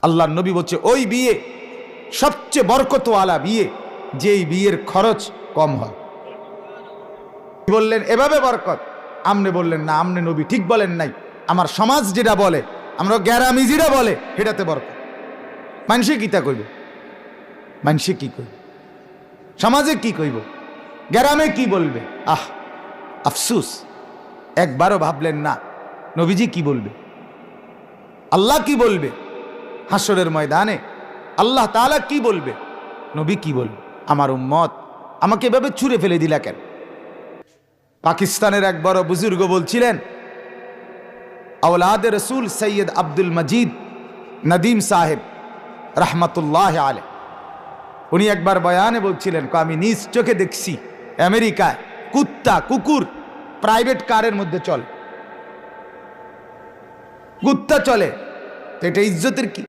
আল্লাহর নবী বলছে ওই বিয়ে সবচেয়ে বরকতওয়ালা বিয়ে, যেই বিয়ের খরচ কম হয়। বললেন এভাবে বরকত, আমনে বললেন না, আমনে নবী ঠিক বলেন নাই, আমার সমাজ যেটা বলে, আমরা গ্যারামি যেটা বলে সেটাতে বরকত। মানুষে কিতা কইব, মানুষে কি কইব, সমাজে কি কইব, গ্রামে কি বলবে। আফসুস, একবারও ভাবলেন না নবীজি কি বলবে, আল্লাহ কি বলবে, হাসরের ময়দানে আল্লাহ তাআলা কি বলবে, নবী কি বলবে। আমার উম্মত আমাকে এভাবে ছুঁড়ে ফেলে দিলা কেন? পাকিস্তানের এক বড় বুজুর্গ বলছিলেন, আওলাদে রসুল সৈয়দ আব্দুল মজিদ নদীম সাহেব রহমতুল্লাহ আলাইহ, উনি একবার বয়ানে বলছিলেন, আমি নিজ চোখে দেখছি আমেরিকায় কুত্তা কুকুর প্রাইভেট কারের মধ্যে চলে, কুত্তা চলে, এটা ইজ্জতের কি?